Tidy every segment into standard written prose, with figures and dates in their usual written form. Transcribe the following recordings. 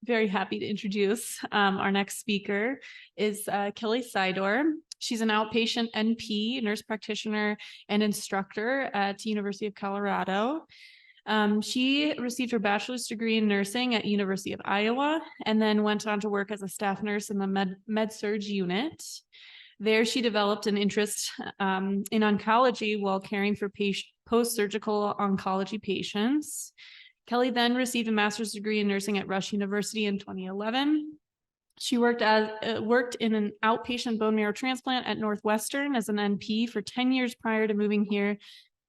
very happy to introduce our next speaker is Kelly Sidor. She's an outpatient NP, nurse practitioner, and instructor at the University of Colorado. She received her bachelor's degree in nursing at University of Iowa, and then went on to work as a staff nurse in the med-surg unit. There, she developed an interest in oncology while caring for post-surgical oncology patients. Kelly then received a master's degree in nursing at Rush University in 2011. She worked in an outpatient bone marrow transplant at Northwestern as an NP for 10 years prior to moving here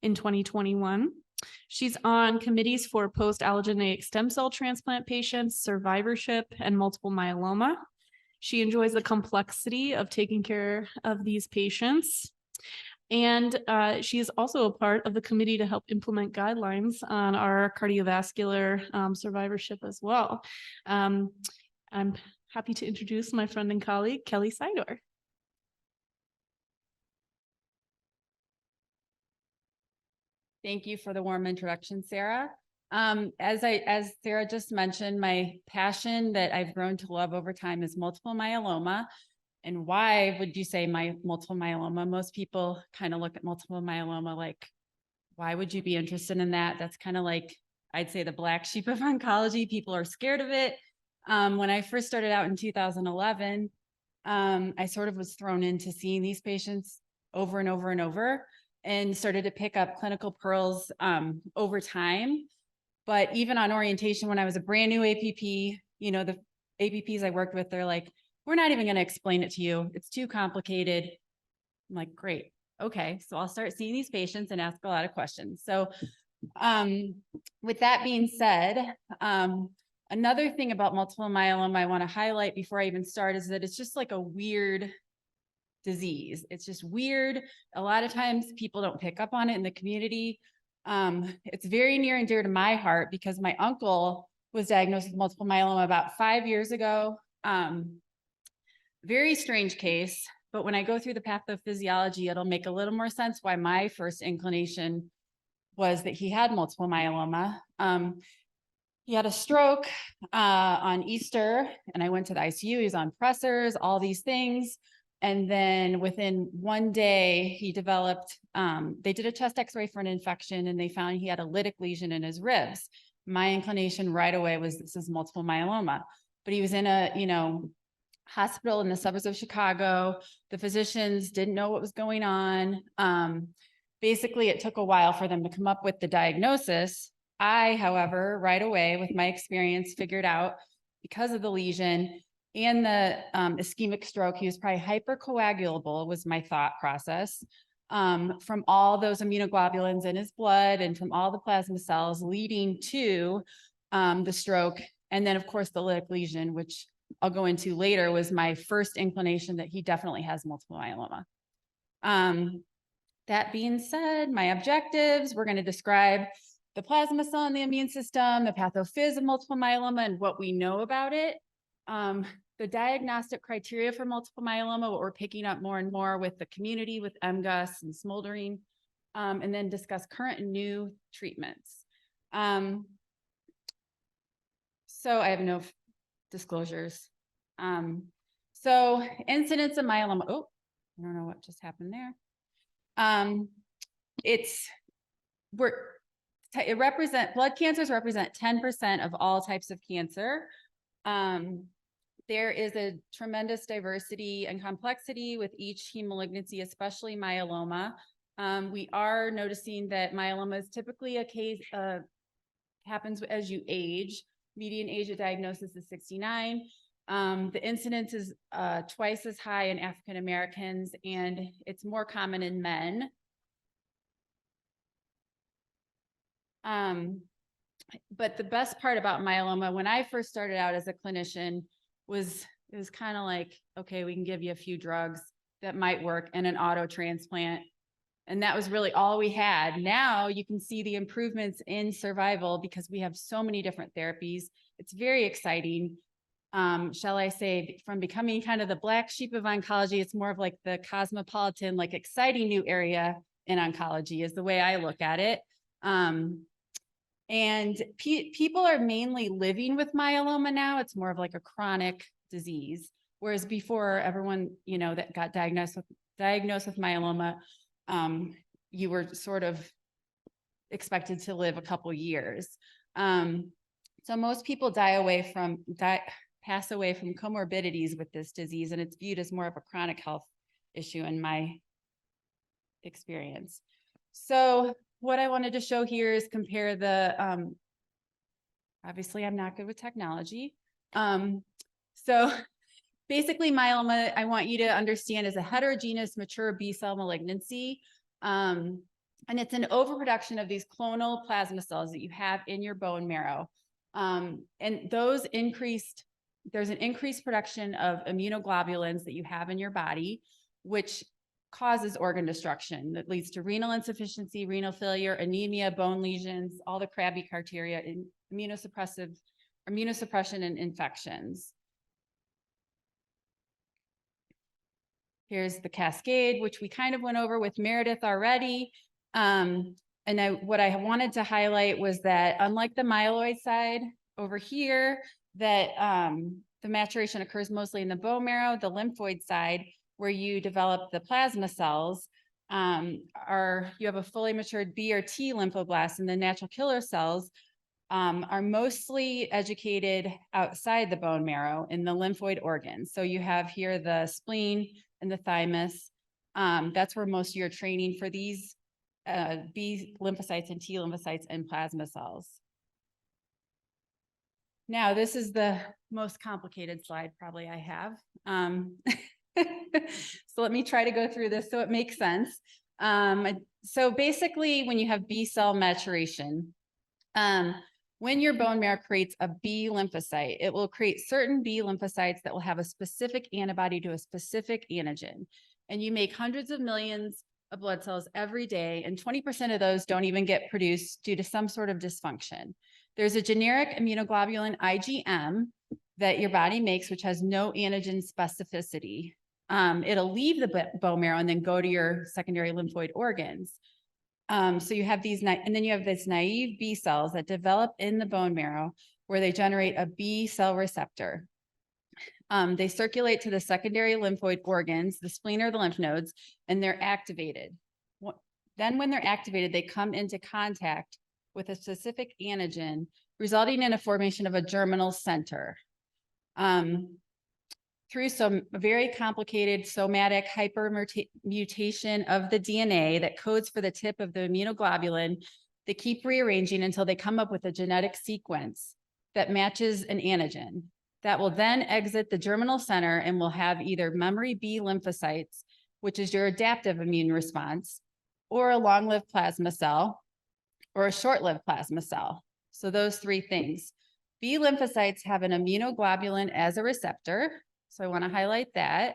in 2021. She's on committees for post-allogeneic stem cell transplant patients, survivorship, and multiple myeloma. She enjoys the complexity of taking care of these patients. And she is also a part of the committee to help implement guidelines on our cardiovascular survivorship as well. I'm happy to introduce my friend and colleague, Kelly Sidor. Thank you for the warm introduction, Sarah. As Sarah just mentioned, my passion that I've grown to love over time is multiple myeloma. And why would you say multiple myeloma? Most people kind of look at multiple myeloma like, why would you be interested in that? That's kind of like, I'd say, the black sheep of oncology. People are scared of it. When I first started out in 2011, I sort of was thrown into seeing these patients over and over and over, and started to pick up clinical pearls over time. But even on orientation, when I was a brand new APP, you know, the APPs I worked with, they're like, we're not even going to explain it to you. It's too complicated. I'm like, great. Okay. So I'll start seeing these patients and ask a lot of questions. So with that being said, another thing about multiple myeloma I want to highlight before I even start is that it's just like a weird disease. It's just weird. A lot of times people don't pick up on it in the community. It's very near and dear to my heart because my uncle was diagnosed with multiple myeloma about 5 years ago. Very strange case, but when I go through the pathophysiology, it'll make a little more sense why my first inclination was that he had multiple myeloma. He had a stroke on Easter, and I went to the ICU. He was on pressors, all these things. And then within 1 day, he developed, they did a chest x-ray for an infection, and they found he had a lytic lesion in his ribs. My inclination right away was this is multiple myeloma. But he was in a, hospital in the suburbs of Chicago. The physicians didn't know what was going on. Basically, it took a while for them to come up with the diagnosis. I, however, right away, with my experience, figured out because of the lesion and the ischemic stroke, he was probably hypercoagulable, was my thought process, from all those immunoglobulins in his blood and from all the plasma cells leading to the stroke. And then, of course, the lytic lesion, which I'll go into later, was my first inclination that he definitely has multiple myeloma. That being said, my objectives, we're going to describe the plasma cell in the immune system, the pathophys of multiple myeloma, and what we know about it. The diagnostic criteria for multiple myeloma, what we're picking up more and more with the community, with MGUS and smoldering, and then discuss current and new treatments. So I have no disclosures. So incidence of myeloma, oh, I don't know what just happened there. Blood cancers represent 10% of all types of cancer. There is a tremendous diversity and complexity with each heme malignancy, especially myeloma. We are noticing that myeloma is typically a case happens as you age. Median age of diagnosis is 69. The incidence is twice as high in African Americans, and it's more common in men. But the best part about myeloma, when I first started out as a clinician, it was kind of like, okay, we can give you a few drugs that might work and an auto transplant. And that was really all we had. Now you can see the improvements in survival because we have so many different therapies. It's very exciting. Shall I say, from becoming kind of the black sheep of oncology, it's more of like the cosmopolitan, like exciting new area in oncology is the way I look at it. And people are mainly living with myeloma now. It's more of like a chronic disease. Whereas before, everyone, you know, that got diagnosed with myeloma, you were sort of expected to live a couple years. So most people pass away from comorbidities with this disease, and it's viewed as more of a chronic health issue in my experience. So what I wanted to show here is compare the, obviously I'm not good with technology. So basically myeloma, I want you to understand, is a heterogeneous mature B-cell malignancy. And it's an overproduction of these clonal plasma cells that you have in your bone marrow. And there's an increased production of immunoglobulins that you have in your body, which causes organ destruction that leads to renal insufficiency, renal failure, anemia, bone lesions, all the crabby criteria, and immunosuppression and infections. Here's the cascade, which we kind of went over with Meredith already. What I wanted to highlight was that unlike the myeloid side over here, that the maturation occurs mostly in the bone marrow, the lymphoid side, where you develop the plasma cells, you have a fully matured B or T lymphoblast, and the natural killer cells are mostly educated outside the bone marrow in the lymphoid organs. So you have here the spleen and the thymus. That's where most of your training for these B lymphocytes and T lymphocytes and plasma cells. Now, this is the most complicated slide probably I have. So let me try to go through this so it makes sense. So basically, when you have B-cell maturation, when your bone marrow creates a B lymphocyte, it will create certain B lymphocytes that will have a specific antibody to a specific antigen. And you make hundreds of millions of blood cells every day, and 20% of those don't even get produced due to some sort of dysfunction. There's a generic immunoglobulin IgM that your body makes, which has no antigen specificity. It'll leave the bone marrow and then go to your secondary lymphoid organs. So you have these, and then you have this naive B cells that develop in the bone marrow where they generate a B cell receptor. They circulate to the secondary lymphoid organs, the spleen or the lymph nodes, and they're activated. Then when they're activated, they come into contact with a specific antigen, resulting in a formation of a germinal center. Through some very complicated somatic hypermutation of the DNA that codes for the tip of the immunoglobulin, they keep rearranging until they come up with a genetic sequence that matches an antigen. That will then exit the germinal center and will have either memory B lymphocytes, which is your adaptive immune response, or a long-lived plasma cell, or a short-lived plasma cell. So those three things. B lymphocytes have an immunoglobulin as a receptor. So I want to highlight that.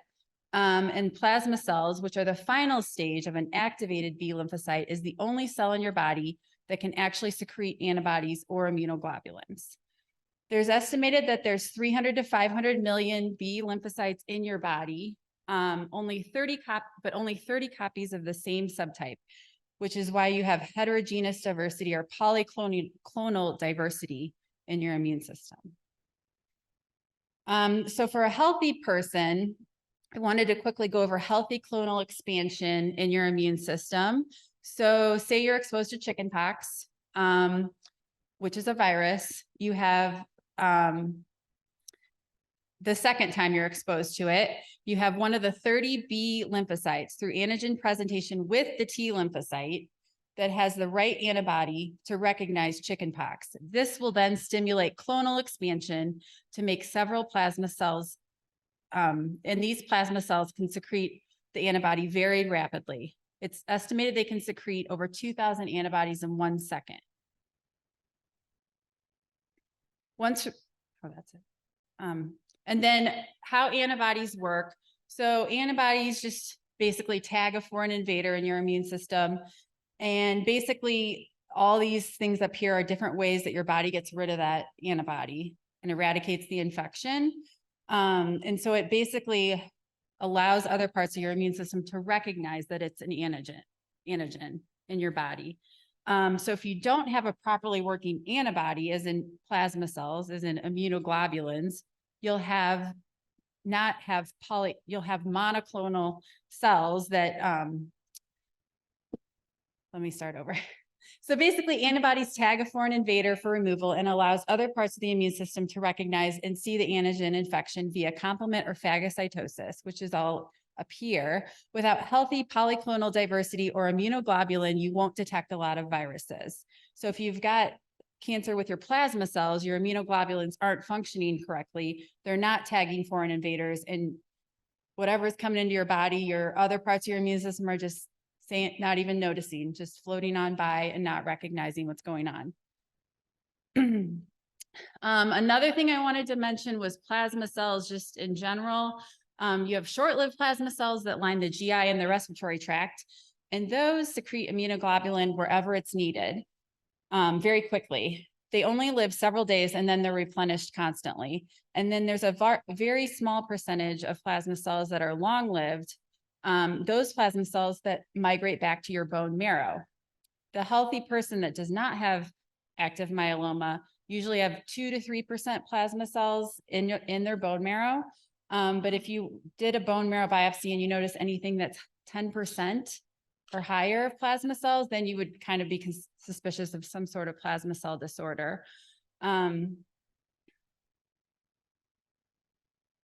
And plasma cells, which are the final stage of an activated B lymphocyte, is the only cell in your body that can actually secrete antibodies or immunoglobulins. There's estimated that there's 300 to 500 million B lymphocytes in your body, only 30 copies of the same subtype, which is why you have heterogeneous diversity or polyclonal diversity in your immune system. So for a healthy person, I wanted to quickly go over healthy clonal expansion in your immune system. So say you're exposed to chickenpox, which is a virus. You have the second time you're exposed to it, you have one of the 30 B lymphocytes through antigen presentation with the T lymphocyte that has the right antibody to recognize chickenpox. This will then stimulate clonal expansion to make several plasma cells, and these plasma cells can secrete the antibody very rapidly. It's estimated they can secrete over 2,000 antibodies in 1 second. That's it. And then how antibodies work. So antibodies just basically tag a foreign invader in your immune system. And basically all these things up here are different ways that your body gets rid of that antibody and eradicates the infection. And so it basically allows other parts of your immune system to recognize that it's an antigen in your body. So if you don't have a properly working antibody, as in plasma cells, as in immunoglobulins, you'll have monoclonal cells that, let me start over. So basically antibodies tag a foreign invader for removal and allows other parts of the immune system to recognize and see the antigen infection via complement or phagocytosis, which is all up here. Without healthy polyclonal diversity or immunoglobulin, you won't detect a lot of viruses. So if you've got cancer with your plasma cells, your immunoglobulins aren't functioning correctly. They're not tagging foreign invaders, and whatever's coming into your body, your other parts of your immune system are just not even noticing, just floating on by and not recognizing what's going on. Another thing I wanted to mention was plasma cells just in general. You have short-lived plasma cells that line the GI and the respiratory tract, and those secrete immunoglobulin wherever it's needed very quickly. They only live several days and then they're replenished constantly. And then there's a very small percentage of plasma cells that are long-lived, those plasma cells that migrate back to your bone marrow. The healthy person that does not have active myeloma usually have 2 to 3% plasma cells in their bone marrow. But if you did a bone marrow biopsy and you notice anything that's 10% or higher of plasma cells, then you would kind of be suspicious of some sort of plasma cell disorder.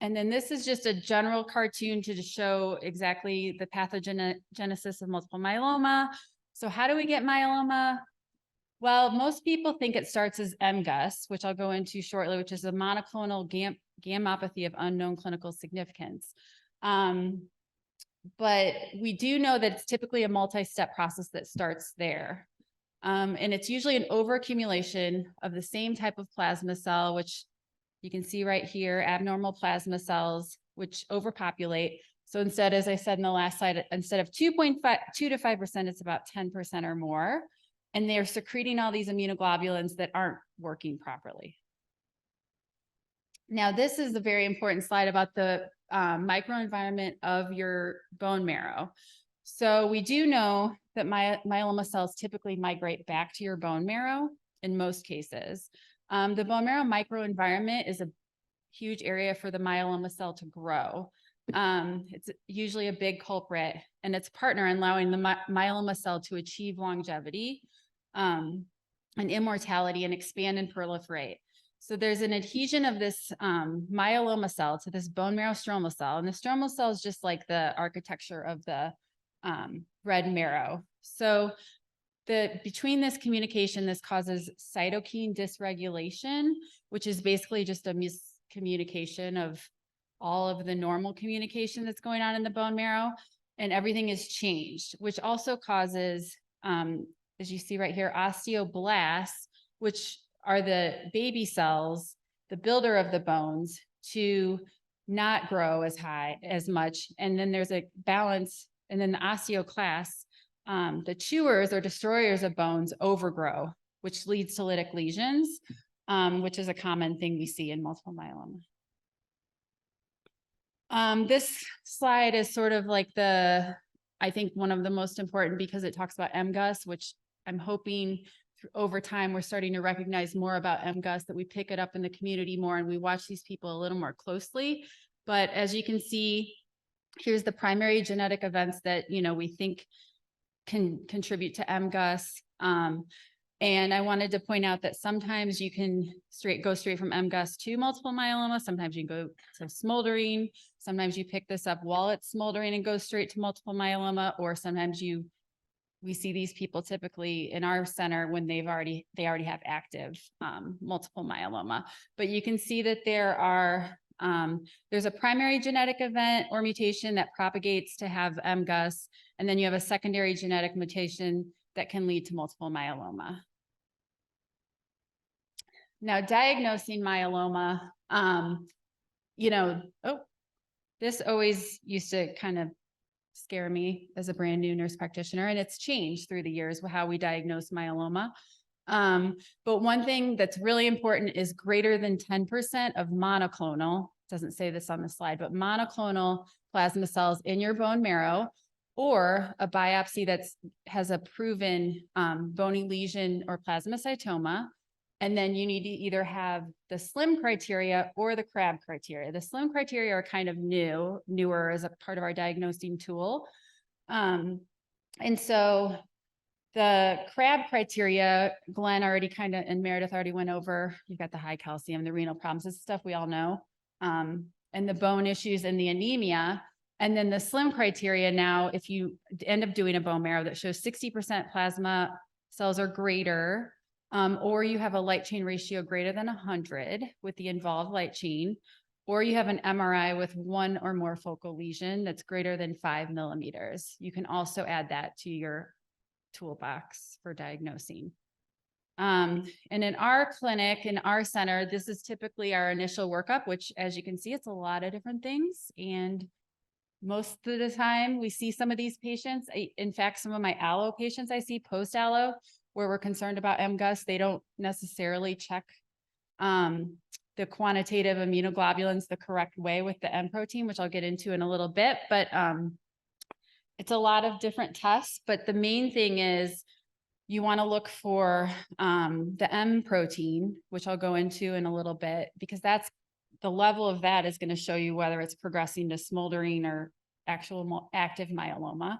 And then this is just a general cartoon to just show exactly the pathogenesis of multiple myeloma. So how do we get myeloma? Well, most people think it starts as MGUS, which I'll go into shortly, which is a monoclonal gammopathy of unknown clinical significance. But we do know that it's typically a multi-step process that starts there. And it's usually an overaccumulation of the same type of plasma cell, which you can see right here, abnormal plasma cells, which overpopulate. So instead, as I said in the last slide, instead of 2 to 5%, it's about 10% or more. And they're secreting all these immunoglobulins that aren't working properly. Now, this is a very important slide about the microenvironment of your bone marrow. So we do know that myeloma cells typically migrate back to your bone marrow in most cases. The bone marrow microenvironment is a huge area for the myeloma cell to grow. It's usually a big culprit, and its partner in allowing the myeloma cell to achieve longevity and immortality and expand and proliferate. So there's an adhesion of this myeloma cell to this bone marrow stromal cell, and the stromal cell is just like the architecture of the red marrow. So between this communication, this causes cytokine dysregulation, which is basically just a miscommunication of all of the normal communication that's going on in the bone marrow, and everything is changed, which also causes, as you see right here, osteoblasts, which are the baby cells, the builder of the bones, to not grow as much. And then there's a balance, and then the osteoclasts, the chewers or destroyers of bones, overgrow, which leads to lytic lesions, which is a common thing we see in multiple myeloma. This slide is sort of like I think one of the most important, because it talks about MGUS, which I'm hoping over time we're starting to recognize more about MGUS, that we pick it up in the community more and we watch these people a little more closely. But as you can see, here's the primary genetic events that we think can contribute to MGUS. And I wanted to point out that sometimes you can go straight from MGUS to multiple myeloma. Sometimes you go to smoldering. Sometimes you pick this up while it's smoldering and go straight to multiple myeloma, or sometimes we see these people typically in our center when they already have active multiple myeloma. But you can see that there's a primary genetic event or mutation that propagates to have MGUS, and then you have a secondary genetic mutation that can lead to multiple myeloma. Now, diagnosing myeloma, this always used to kind of scare me as a brand new nurse practitioner, and it's changed through the years how we diagnose myeloma. But one thing that's really important is greater than 10% of monoclonal, doesn't say this on the slide, but monoclonal plasma cells in your bone marrow, or a biopsy has a proven bony lesion or plasmacytoma. And then you need to either have the SLIM criteria or the CRAB criteria. The SLIM criteria are kind of newer as a part of our diagnosing tool. And so the CRAB criteria, Glenn already kind of, and Meredith already went over. You've got the high calcium, the renal problems, this stuff we all know, and the bone issues and the anemia. And then the SLIM criteria now, if you end up doing a bone marrow that shows 60% plasma cells or greater, or you have a light chain ratio greater than 100 with the involved light chain, or you have an MRI with one or more focal lesion that's greater than 5 millimeters. You can also add that to your toolbox for diagnosing. And in our clinic, in our center, this is typically our initial workup, which as you can see, it's a lot of different things. And most of the time we see some of these patients, in fact, some of my allo patients I see post-allo where we're concerned about MGUS, they don't necessarily check the quantitative immunoglobulins the correct way with the M protein, which I'll get into in a little bit, but it's a lot of different tests. But the main thing is you want to look for the M protein, which I'll go into in a little bit, because that's the level of that is going to show you whether it's progressing to smoldering or actual active myeloma.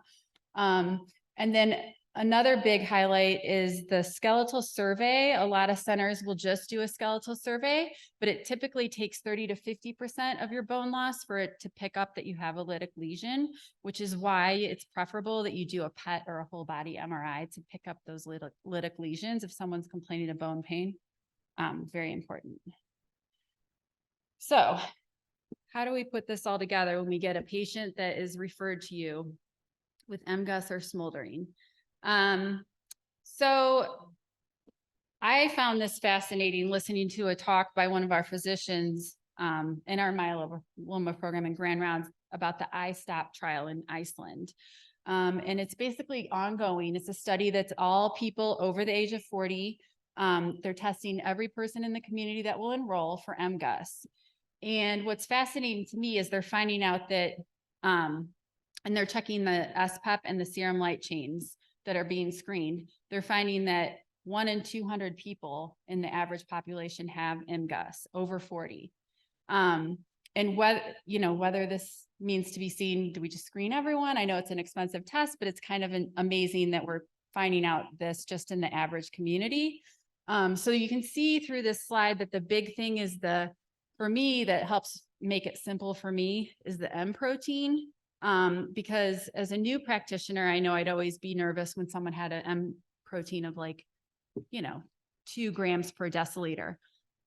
And then another big highlight is the skeletal survey. A lot of centers will just do a skeletal survey, but it typically takes 30 to 50% of your bone loss for it to pick up that you have a lytic lesion, which is why it's preferable that you do a PET or a whole body MRI to pick up those lytic lesions if someone's complaining of bone pain. Very important. So how do we put this all together when we get a patient that is referred to you with MGUS or smoldering? So I found this fascinating listening to a talk by one of our physicians in our myeloma program in Grand Rounds about the iStop trial in Iceland. And it's basically ongoing. It's a study that's all people over the age of 40. They're testing every person in the community that will enroll for MGUS. And what's fascinating to me is they're finding out that, and they're checking the SPEP and the serum light chains that are being screened. They're finding that 1 in 200 people in the average population have MGUS over 40. And whether this means to be seen, do we just screen everyone? I know it's an expensive test, but it's kind of amazing that we're finding out this just in the average community. So you can see through this slide that the big thing is for me, that helps make it simple for me is the M protein. Because as a new practitioner, I know I'd always be nervous when someone had an M protein of 2 grams per deciliter.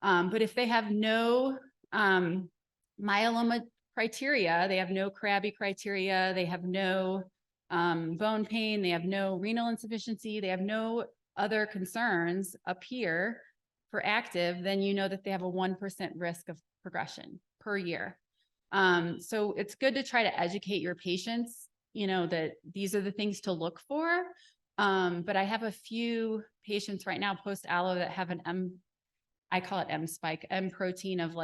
But if they have no myeloma criteria, they have no crabby criteria, they have no bone pain, they have no renal insufficiency, they have no other concerns up here for active, then you know that they have a 1% risk of progression per year. So it's good to try to educate your patients, that these are the things to look for. But I have a few patients right now post-allo that have an I call it M spike, M protein of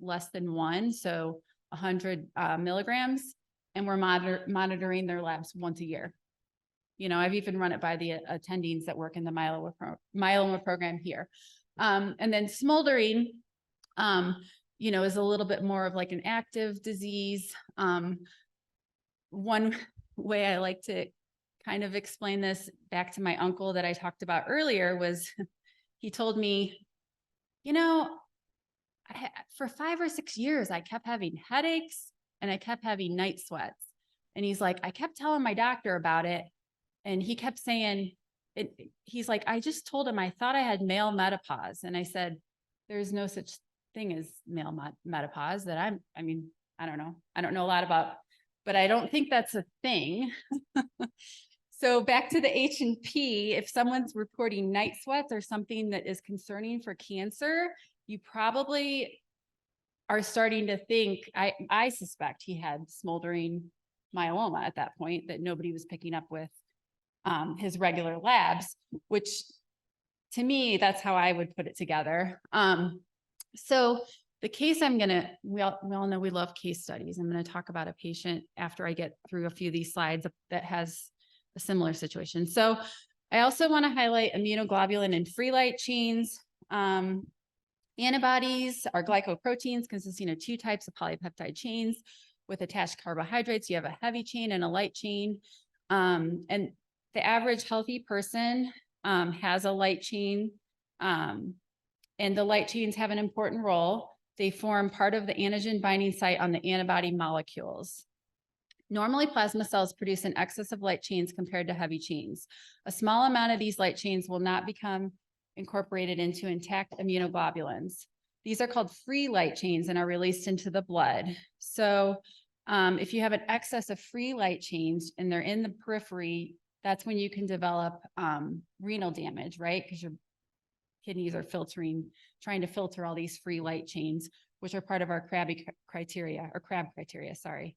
less than 1, so 100 milligrams, and we're monitoring their labs once a year. I've even run it by the attendings that work in the myeloma program here. And then smoldering, is a little bit more of an active disease. One way I like to kind of explain this back to my uncle that I talked about earlier was he told me, for 5 or 6 years, I kept having headaches and I kept having night sweats. And he's like, I kept telling my doctor about it. And he kept saying, he's like, I just told him I thought I had male menopause. And I said, there's no such thing as male menopause that I don't know. I don't know a lot about, but I don't think that's a thing. So back to the H&P, if someone's reporting night sweats or something that is concerning for cancer, you probably are starting to think, I suspect he had smoldering myeloma at that point that nobody was picking up with his regular labs, which to me, that's how I would put it together. So The case we all know we love case studies. I'm going to talk about a patient after I get through a few of these slides that has a similar situation. So I also want to highlight immunoglobulin and free light chains. Antibodies are glycoproteins consisting of two types of polypeptide chains with attached carbohydrates. You have a heavy chain and a light chain. And the average healthy person has a light chain. And the light chains have an important role. They form part of the antigen binding site on the antibody molecules. Normally, plasma cells produce an excess of light chains compared to heavy chains. A small amount of these light chains will not become incorporated into intact immunoglobulins. These are called free light chains and are released into the blood. So if you have an excess of free light chains and they're in the periphery, that's when you can develop renal damage, right? Because your kidneys are trying to filter all these free light chains, which are part of our crab criteria, sorry.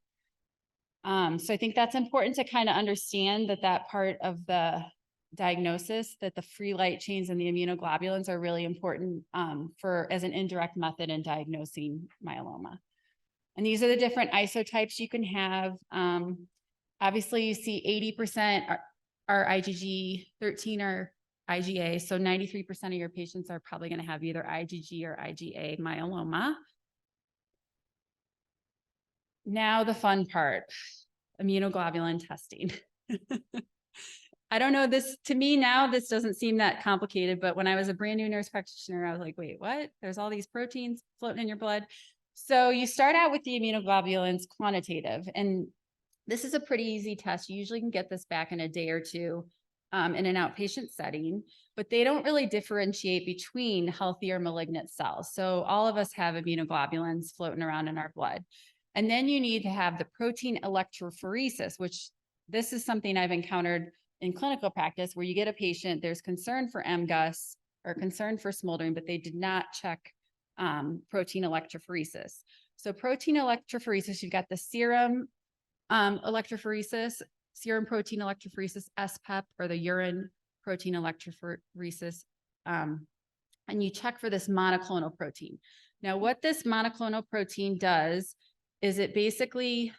So I think that's important to kind of understand that part of the diagnosis, that the free light chains and the immunoglobulins are really important as an indirect method in diagnosing myeloma. And these are the different isotypes you can have. Obviously, you see 80% are IgG, 13 are IgA. So 93% of your patients are probably going to have either IgG or IgA myeloma. Now the fun part, immunoglobulin testing. I don't know, to me now, this doesn't seem that complicated, but when I was a brand new nurse practitioner, I was like, wait, what? There's all these proteins floating in your blood. So you start out with the immunoglobulins quantitative, and this is a pretty easy test. You usually can get this back in a day or two in an outpatient setting, but they don't really differentiate between healthy or malignant cells. So all of us have immunoglobulins floating around in our blood. And then you need to have the protein electrophoresis, which this is something I've encountered in clinical practice where you get a patient, there's concern for MGUS or concern for smoldering, but they did not check protein electrophoresis. So protein electrophoresis, you've got the serum electrophoresis, serum protein electrophoresis, SPEP, or the urine protein electrophoresis. And you check for this monoclonal protein. Now, what this monoclonal protein does is it basically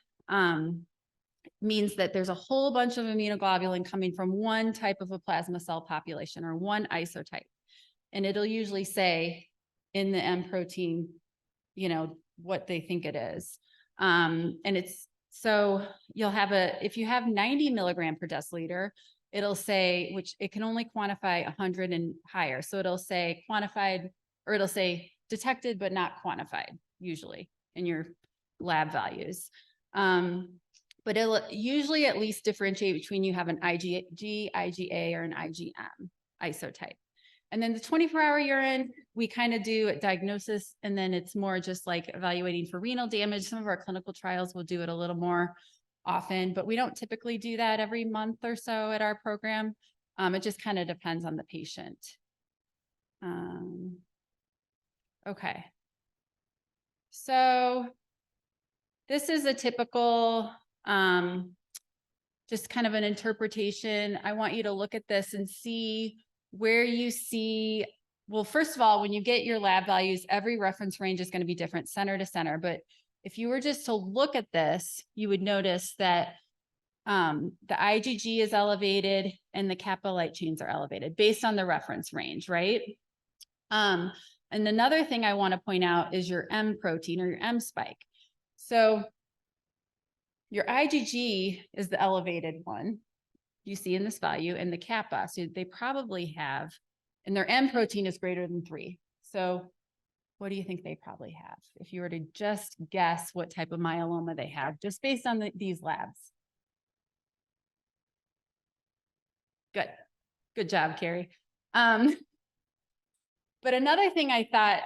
means that there's a whole bunch of immunoglobulin coming from one type of a plasma cell population or one isotype. And it'll usually say in the M protein, what they think it is. So you'll have if you have 90 milligram per deciliter, it'll say, which it can only quantify 100 and higher. So it'll say quantified, or it'll say detected, but not quantified, usually in your lab values. But it'll usually at least differentiate between you have an IgG, IgA, or an IgM isotype. And then the 24-hour urine, we kind of do a diagnosis, and then it's more just like evaluating for renal damage. Some of our clinical trials will do it a little more often, but we don't typically do that every month or so at our program. It just kind of depends on the patient. Okay. So this is a typical, just kind of an interpretation. I want you to look at this and see where you see, well, first of all, when you get your lab values, every reference range is going to be different center to center. But if you were just to look at this, you would notice that the IgG is elevated and the kappa light chains are elevated based on the reference range, right? And another thing I want to point out is your M protein or your M spike. So your IgG is the elevated one you see in this value, and the kappa. So they probably have, and their M protein is greater than 3. So what do you think they probably have? If you were to just guess what type of myeloma they have, just based on these labs. Good. Good job, Carrie. But another thing I thought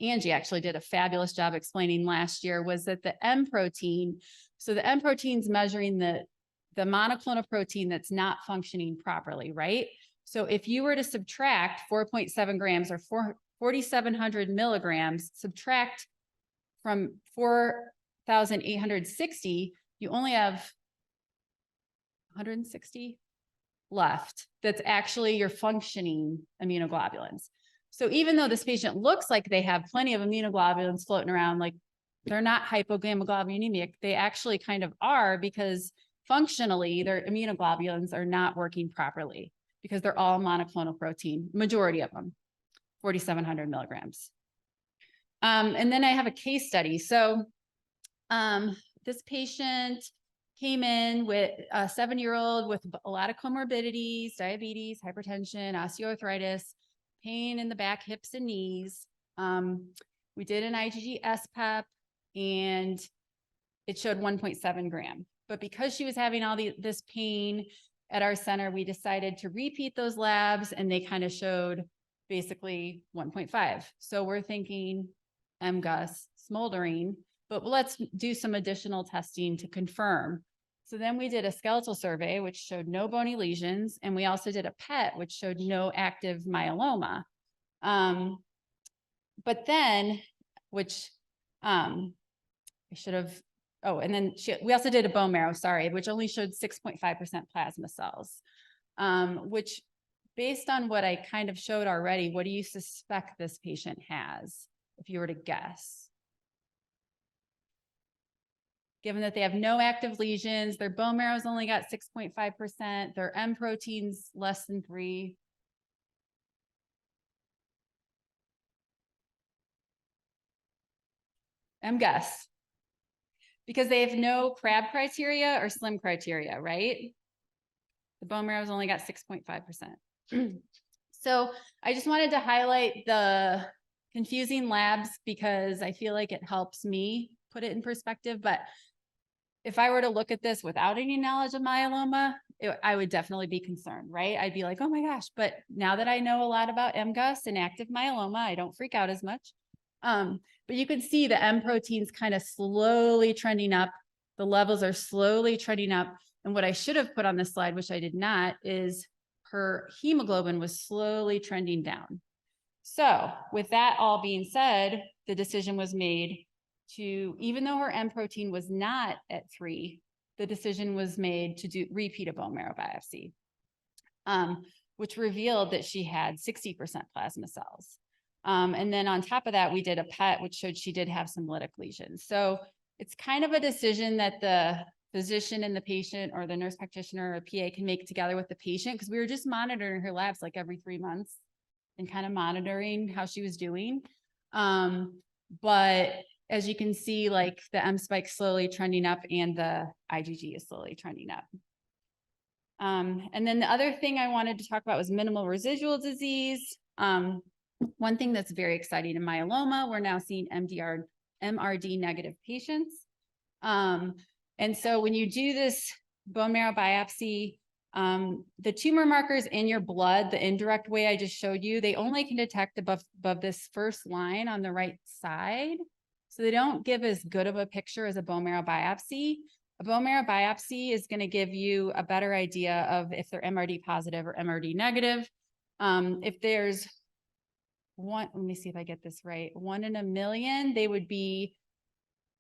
Angie actually did a fabulous job explaining last year was that the M protein, so the M protein is measuring the monoclonal protein that's not functioning properly, right? So if you were to subtract 4.7 grams or 4,700 milligrams, subtract from 4,860, you only have 160 left. That's actually your functioning immunoglobulins. So even though this patient looks like they have plenty of immunoglobulins floating around, like they're not hypogammaglobulinemic, they actually kind of are, because functionally their immunoglobulins are not working properly because they're all monoclonal protein, majority of them, 4,700 milligrams. And then I have a case study. So this patient came in with a 7-year-old with a lot of comorbidities, diabetes, hypertension, osteoarthritis, pain in the back, hips, and knees. We did an IgG SPEP and it showed 1.7 gram. But because she was having all this pain at our center, we decided to repeat those labs and they kind of showed basically 1.5. So we're thinking MGUS smoldering, but let's do some additional testing to confirm. So then we did a skeletal survey, which showed no bony lesions. And we also did a PET, which showed no active myeloma. But then, which I should have, oh, and then we also did a bone marrow, sorry, which only showed 6.5% plasma cells, which based on what I kind of showed already, what do you suspect this patient has, if you were to guess? Given that they have no active lesions, their bone marrow's only got 6.5%, their M protein's less than 3. MGUS. Because they have no crab criteria or slim criteria, right? The bone marrow's only got 6.5%. So I just wanted to highlight the confusing labs because I feel like it helps me put it in perspective. But if I were to look at this without any knowledge of myeloma, I would definitely be concerned, right? I'd be like, oh my gosh. But now that I know a lot about MGUS and active myeloma, I don't freak out as much. But you can see the M proteins kind of slowly trending up. The levels are slowly trending up. And what I should have put on this slide, which I did not, is her hemoglobin was slowly trending down. So with that all being said, the decision was made to, even though her M protein was not at 3, the decision was made to repeat a bone marrow biopsy, which revealed that she had 60% plasma cells. And then on top of that, we did a PET, which showed she did have some lytic lesions. So it's kind of a decision that the physician and the patient or the nurse practitioner or PA can make together with the patient, because we were just monitoring her labs like every 3 months and kind of monitoring how she was doing. But as you can see, like the M spike slowly trending up and the IgG is slowly trending up. And then the other thing I wanted to talk about was minimal residual disease. One thing that's very exciting in myeloma, we're now seeing MRD negative patients. And so when you do this bone marrow biopsy, the tumor markers in your blood, the indirect way I just showed you, they only can detect above this first line on the right side. So they don't give as good of a picture as a bone marrow biopsy. A bone marrow biopsy is going to give you a better idea of if they're MRD positive or MRD negative. If there's one, let me see if I get this right, 1 in a million, they would be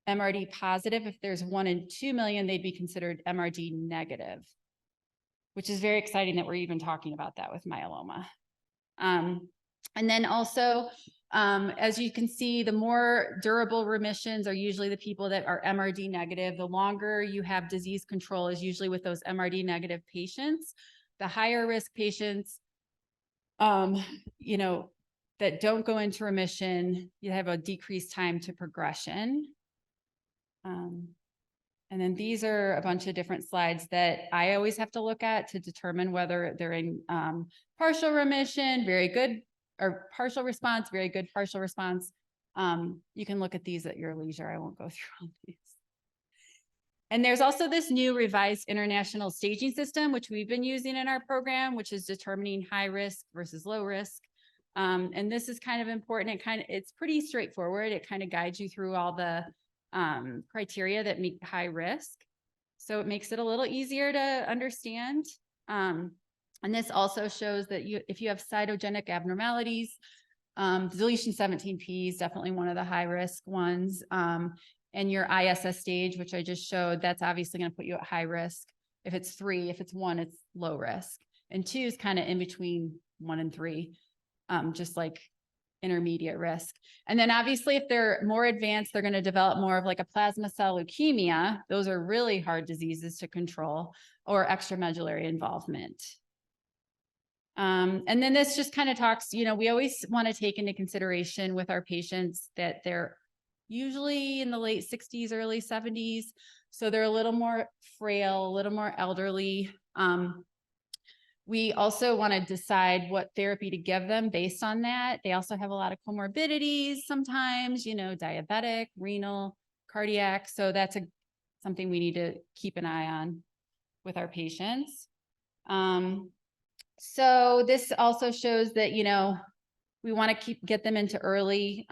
MRD positive. If there's 1 in 2 million, they'd be considered MRD negative, which is very exciting that we're even talking about that with myeloma. And then also, as you can see, the more durable remissions are usually the people that are MRD negative. The longer you have disease control is usually with those MRD negative patients. The higher risk patients, that don't go into remission, you have a decreased time to progression. And then these are a bunch of different slides that I always have to look at to determine whether they're in partial remission, very good, or partial response, very good partial response. You can look at these at your leisure. I won't go through all these. And there's also this new revised international staging system, which we've been using in our program, which is determining high risk versus low risk. And this is kind of important. It's pretty straightforward. It kind of guides you through all the criteria that make high risk. So it makes it a little easier to understand. And this also shows that if you have cytogenic abnormalities, deletion 17p is definitely one of the high risk ones. And your ISS stage, which I just showed, that's obviously going to put you at high risk. If it's 3, if it's 1, it's low risk. And 2 is kind of in between 1 and 3, just like intermediate risk. And then obviously, if they're more advanced, they're going to develop more of like a plasma cell leukemia. Those are really hard diseases to control, or extramedullary involvement. And then this just kind of talks, we always want to take into consideration with our patients that they're usually in the late 60s, early 70s. So they're a little more frail, a little more elderly. We also want to decide what therapy to give them based on that. They also have a lot of comorbidities sometimes, diabetic, renal, cardiac. So that's something we need to keep an eye on with our patients. So this also shows that, we want to get them into early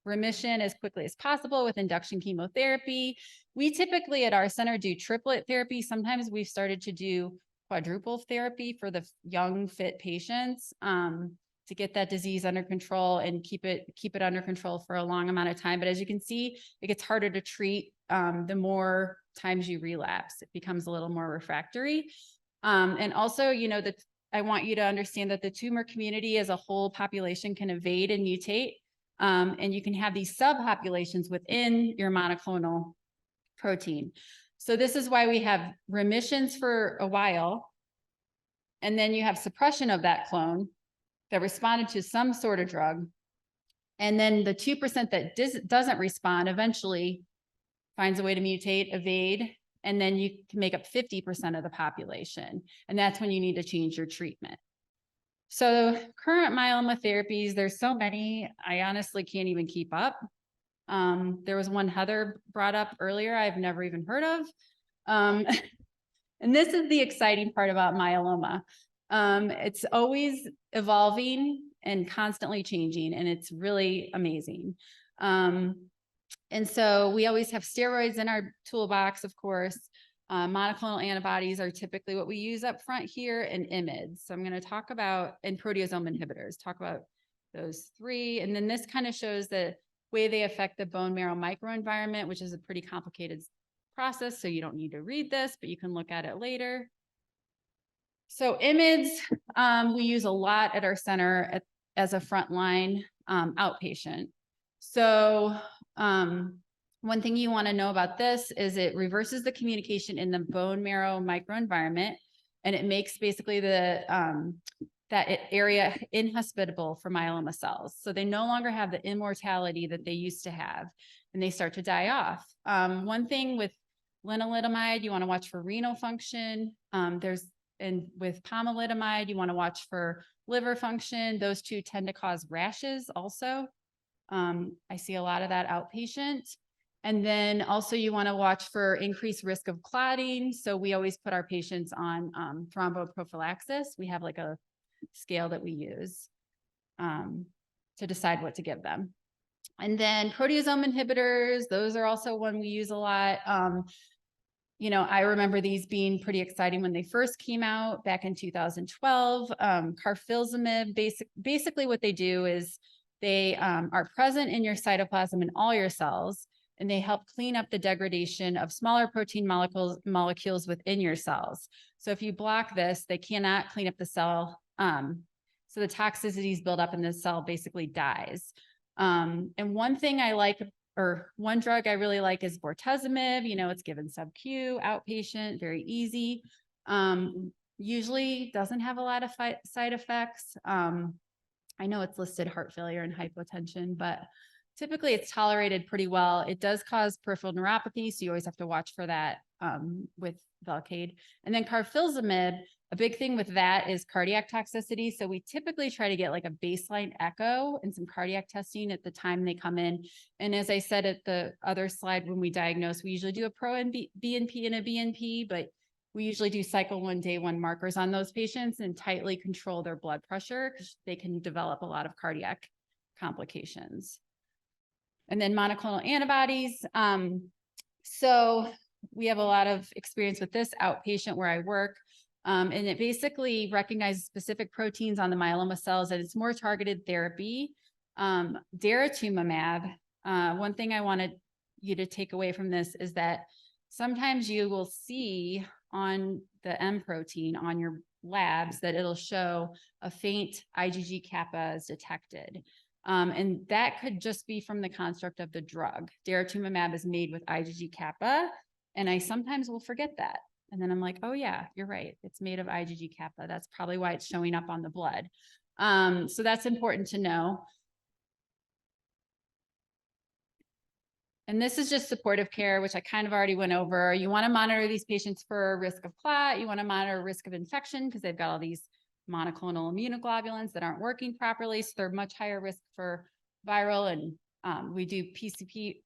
remission as quickly as possible with induction chemotherapy. We typically at our center do triplet therapy. Sometimes we've started to do quadruple therapy for the young, fit patients to get that disease under control and keep it under control for a long amount of time. But as you can see, it gets harder to treat the more times you relapse. It becomes a little more refractory. And also, that I want you to understand that the tumor community as a whole population can evade and mutate. And you can have these subpopulations within your monoclonal protein. So this is why we have remissions for a while, and then you have suppression of that clone that responded to some sort of drug. And then the 2% that doesn't respond eventually finds a way to mutate, evade, and then you can make up 50% of the population. And that's when you need to change your treatment. So current myeloma therapies, there's so many, I honestly can't even keep up. There was one Heather brought up earlier, I've never even heard of. And this is the exciting part about myeloma. It's always evolving and constantly changing, and it's really amazing. And so we always have steroids in our toolbox, of course. Monoclonal antibodies are typically what we use up front here, and IMiDs. So I'm going to talk about, and proteosome inhibitors, talk about those three. And then this kind of shows the way they affect the bone marrow microenvironment, which is a pretty complicated process. So you don't need to read this, but you can look at it later. So IMiDs, we use a lot at our center as a frontline outpatient. So one thing you want to know about this is it reverses the communication in the bone marrow microenvironment, and it makes basically that area inhospitable for myeloma cells. So they no longer have the immortality that they used to have, and they start to die off. One thing with lenalidomide, you want to watch for renal function. And with pomalidomide, you want to watch for liver function. Those two tend to cause rashes also. I see a lot of that outpatient. And then also you want to watch for increased risk of clotting. So we always put our patients on thromboprophylaxis. We have like a scale that we use to decide what to give them. And then proteosome inhibitors, those are also one we use a lot. I remember these being pretty exciting when they first came out back in 2012. Carfilzomib, basically what they do is they are present in your cytoplasm in all your cells, and they help clean up the degradation of smaller protein molecules within your cells. So if you block this, they cannot clean up the cell. So the toxicities build up and the cell basically dies. And one thing I like, or one drug I really like, is bortezomib. It's given sub-Q, outpatient, very easy. Usually doesn't have a lot of side effects. I know it's listed heart failure and hypotension, but typically it's tolerated pretty well. It does cause peripheral neuropathy, so you always have to watch for that with Velcade. And then carfilzomib, a big thing with that is cardiac toxicity. So we typically try to get like a baseline echo and some cardiac testing at the time they come in. And as I said at the other slide, when we diagnose, we usually do a pro-BNP and a BNP, but we usually do cycle 1, day 1 markers on those patients and tightly control their blood pressure because they can develop a lot of cardiac complications. And then monoclonal antibodies. So we have a lot of experience with this outpatient where I work. And it basically recognizes specific proteins on the myeloma cells, and it's more targeted therapy. Daratumumab, one thing I wanted you to take away from this is that sometimes you will see on the M protein on your labs that it'll show a faint IgG kappa is detected. And that could just be from the construct of the drug. Daratumumab is made with IgG kappa, and I sometimes will forget that. And then I'm like, oh yeah, you're right. It's made of IgG kappa. That's probably why it's showing up on the blood. So that's important to know. And this is just supportive care, which I kind of already went over. You want to monitor these patients for risk of clot. You want to monitor risk of infection because they've got all these monoclonal immunoglobulins that aren't working properly. So they're much higher risk for viral. And we do PCP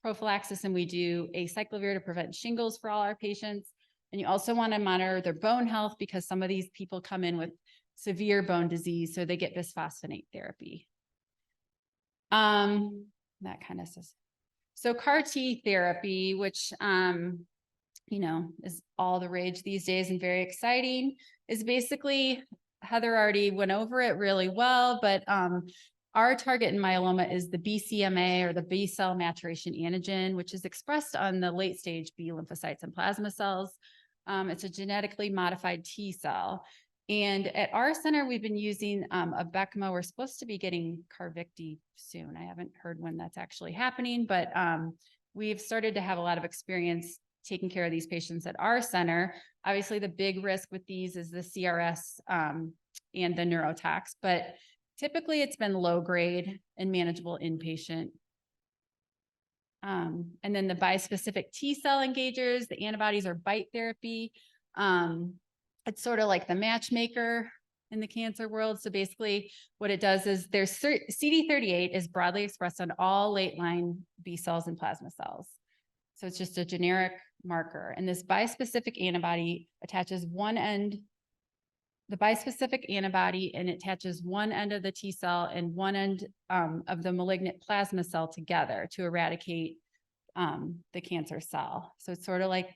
prophylaxis, and we do acyclovir to prevent shingles for all our patients. And you also want to monitor their bone health because some of these people come in with severe bone disease, so they get bisphosphonate therapy. That kind of says. So CAR T therapy, which, you know, is all the rage these days and very exciting, is basically, Heather already went over it really well, but our target in myeloma is the BCMA, or the B-cell maturation antigen, which is expressed on the late stage B lymphocytes and plasma cells. It's a genetically modified T cell. And at our center, we've been using a BECMA. We're supposed to be getting Carvykti soon. I haven't heard when that's actually happening, but we've started to have a lot of experience taking care of these patients at our center. Obviously, the big risk with these is the CRS and the neurotox, but typically it's been low grade and manageable inpatient. And then the bispecific T cell engagers, the antibodies are BiTE therapy. It's sort of like the matchmaker in the cancer world. So basically what it does is there's CD38 is broadly expressed on all late line B cells and plasma cells. So it's just a generic marker. And this bispecific antibody attaches one end, the bispecific antibody, and it attaches one end of the T cell and one end of the malignant plasma cell together to eradicate the cancer cell. So it's sort of like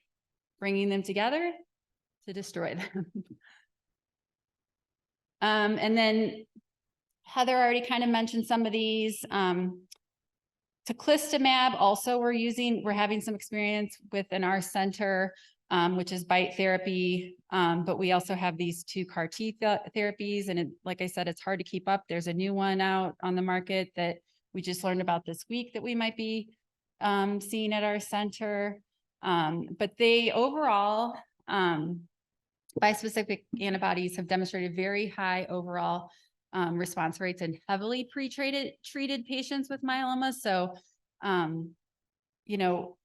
bringing them together to destroy them. And then Heather already kind of mentioned some of these. Teclistamab also we're having some experience with in our center, which is BiTE therapy. But we also have these two CAR T therapies. And like I said, it's hard to keep up. There's a new one out on the market that we just learned about this week that we might be seeing at our center. But they overall, bispecific antibodies have demonstrated very high overall response rates in heavily treated patients with myeloma. So, you know,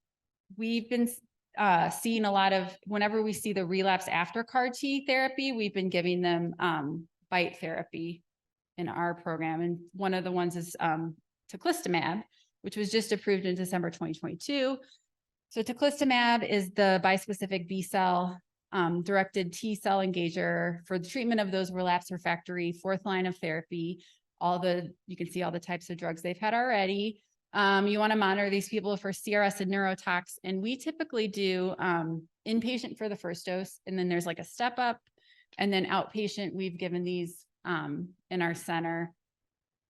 we've been seeing a lot of, whenever we see the relapse after CAR T therapy, we've been giving them BiTE therapy in our program. And one of the ones is teclistamab, which was just approved in December 2022. So teclistamab is the bispecific B-cell directed T cell engager for the treatment of those relapse refractory fourth line of therapy. You can see all the types of drugs they've had already. You want to monitor these people for CRS and neurotox. And we typically do inpatient for the first dose. And then there's like a step up, and then outpatient. We've given these in our center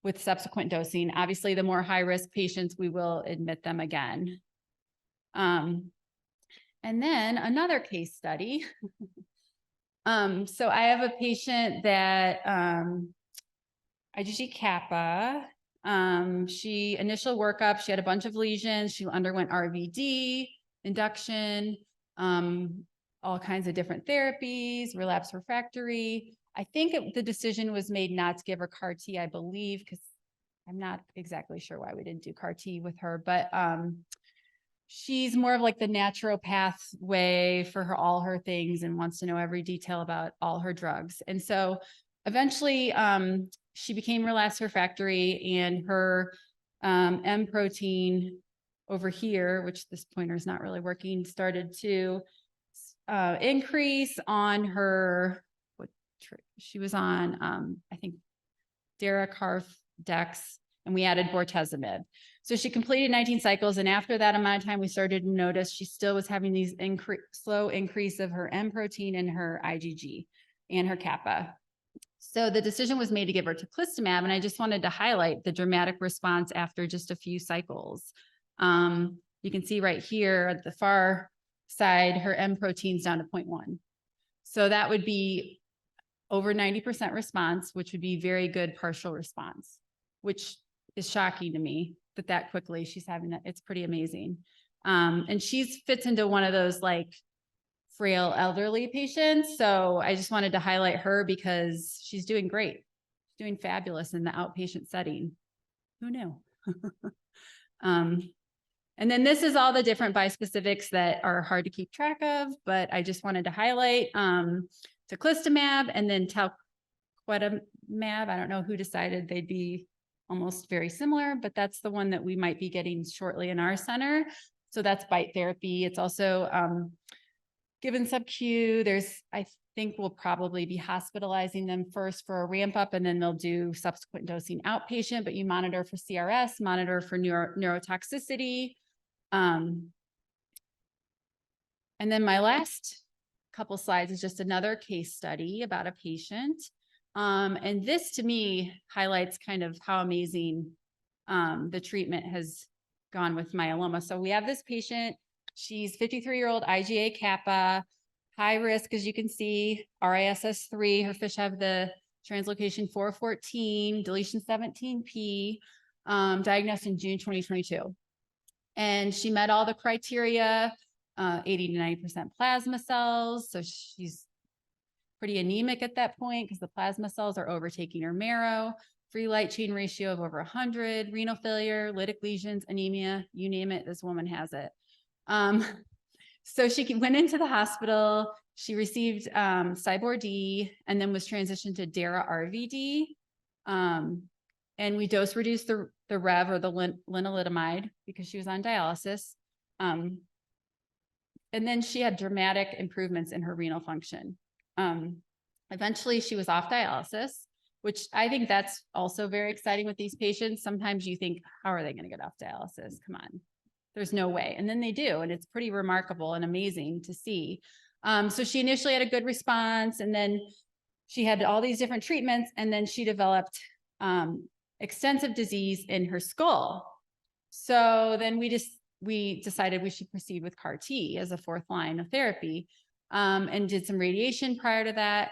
with subsequent dosing. Obviously, the more high risk patients, we will admit them again. And then another case study. So I have a patient that IgG kappa, initial workup, she had a bunch of lesions. She underwent RVD, induction, all kinds of different therapies, relapse refractory. I think the decision was made not to give her CAR T, I believe, because I'm not exactly sure why we didn't do CAR T with her, but she's more of like the naturopath way for all her things and wants to know every detail about all her drugs. And so eventually she became relapse refractory, and her M protein over here, which this pointer is not really working, started to increase on her, she was on, I think, Daracarf Dex, and we added bortezomib. So she completed 19 cycles. And after that amount of time, we started to notice she still was having these slow increase of her M protein and her IgG and her kappa. So the decision was made to give her teclistamab. And I just wanted to highlight the dramatic response after just a few cycles. You can see right here at the far side, her M protein's down to 0.1. So that would be over 90% response, which would be very good partial response, which is shocking to me that quickly she's having that. It's pretty amazing. And she's fits into one of those like frail elderly patients. So I just wanted to highlight her because she's doing great. She's doing fabulous in the outpatient setting. Who knew? And then this is all the different bispecifics that are hard to keep track of, but I just wanted to highlight Teclistamab and then Talquetamab. I don't know who decided they'd be almost very similar, but that's the one that we might be getting shortly in our center. So that's BiTE therapy. It's also given sub-Q. I think we'll probably be hospitalizing them first for a ramp up, and then they'll do subsequent dosing outpatient, but you monitor for CRS, monitor for neurotoxicity. And then my last couple slides is just another case study about a patient. And this to me highlights kind of how amazing the treatment has gone with myeloma. So we have this patient, she's 53-year-old IgA kappa, high risk, as you can see, RISS3, her fish have the translocation 414, deletion 17p, diagnosed in June 2022. And she met all the criteria, 80 to 90% plasma cells. So she's pretty anemic at that point because the plasma cells are overtaking her marrow, free light chain ratio of over 100, renal failure, lytic lesions, anemia, you name it, this woman has it. So she went into the hospital, she received Cytor-D and then was transitioned to Dara-RVD. And we dose reduced the Rev or the lenalidomide because she was on dialysis. And then she had dramatic improvements in her renal function. Eventually she was off dialysis, which I think that's also very exciting with these patients. Sometimes you think, how are they going to get off dialysis? Come on, there's no way. And then they do. And it's pretty remarkable and amazing to see. So she initially had a good response, and then she had all these different treatments, and then she developed extensive disease in her skull. So then we decided we should proceed with CAR T as a fourth line of therapy, and did some radiation prior to that.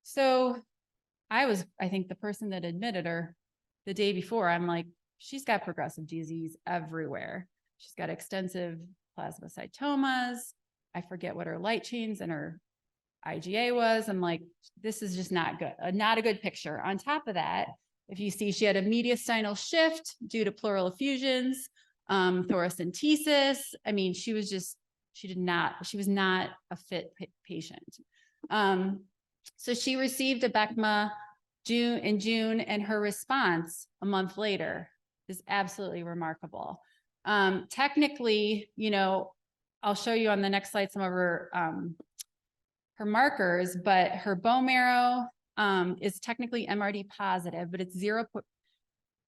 So I think the person that admitted her the day before, I'm like, she's got progressive disease everywhere. She's got extensive plasmacytomas. I forget what her light chains and her IgA was. I'm like, this is just not good, not a good picture. On top of that, if you see, she had a mediastinal shift due to pleural effusions, thoracentesis. I mean, she was not a fit patient. So she received a BECMA in June, and her response a month later is absolutely remarkable. Technically, I'll show you on the next slide some of her markers, but her bone marrow is technically MRD positive, but it's 0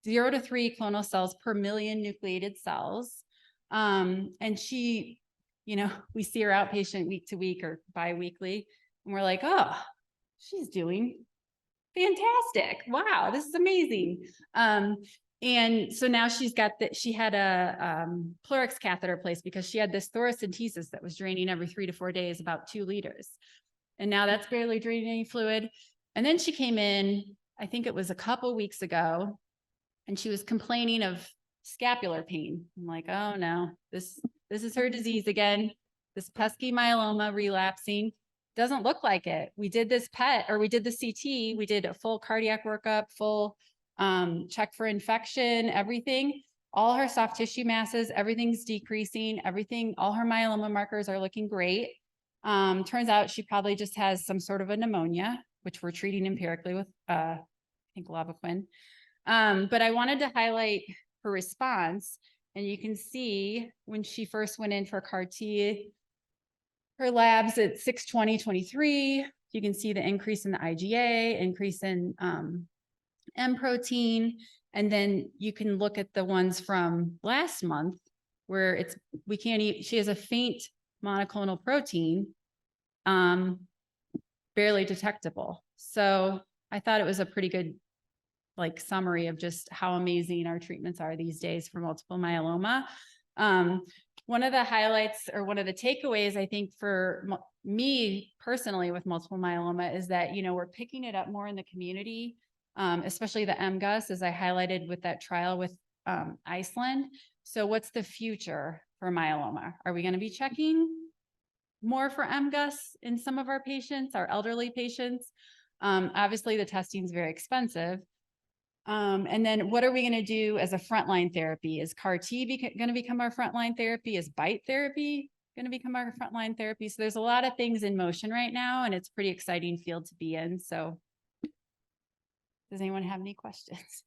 to 3 clonal cells per million nucleated cells. And she, we see her outpatient week to week or bi-weekly, and we're like, oh, she's doing fantastic. Wow, this is amazing. And so now she had a Pleurix catheter placed because she had this thoracentesis that was draining every 3 to 4 days, about 2 liters. And now that's barely draining any fluid. And then she came in, I think it was a couple weeks ago, and she was complaining of scapular pain. I'm like, oh no, this is her disease again. This pesky myeloma relapsing. Doesn't look like it. We did this PET, or we did the CT. We did a full cardiac workup, full check for infection, everything. All her soft tissue masses, everything's decreasing. All her myeloma markers are looking great. Turns out she probably just has some sort of a pneumonia, which we're treating empirically with, I think, Lavaquin. But I wanted to highlight her response. And you can see when she first went in for CAR T, her labs at 6/20/23, you can see the increase in the IgA, increase in M protein. And then you can look at the ones from last month where she has a faint monoclonal protein, barely detectable. So I thought it was a pretty good summary of just how amazing our treatments are these days for multiple myeloma. One of the highlights, or one of the takeaways, I think, for me personally with multiple myeloma is that, we're picking it up more in the community. especially the MGUS, as I highlighted with that trial with Iceland. So what's the future for myeloma? Are we going to be checking more for MGUS in some of our patients, our elderly patients? Obviously, the testing is very expensive. And then what are we going to do as a frontline therapy? Is CAR T going to become our frontline therapy? Is BiTE therapy going to become our frontline therapy? So there's a lot of things in motion right now, and it's a pretty exciting field to be in. So does anyone have any questions?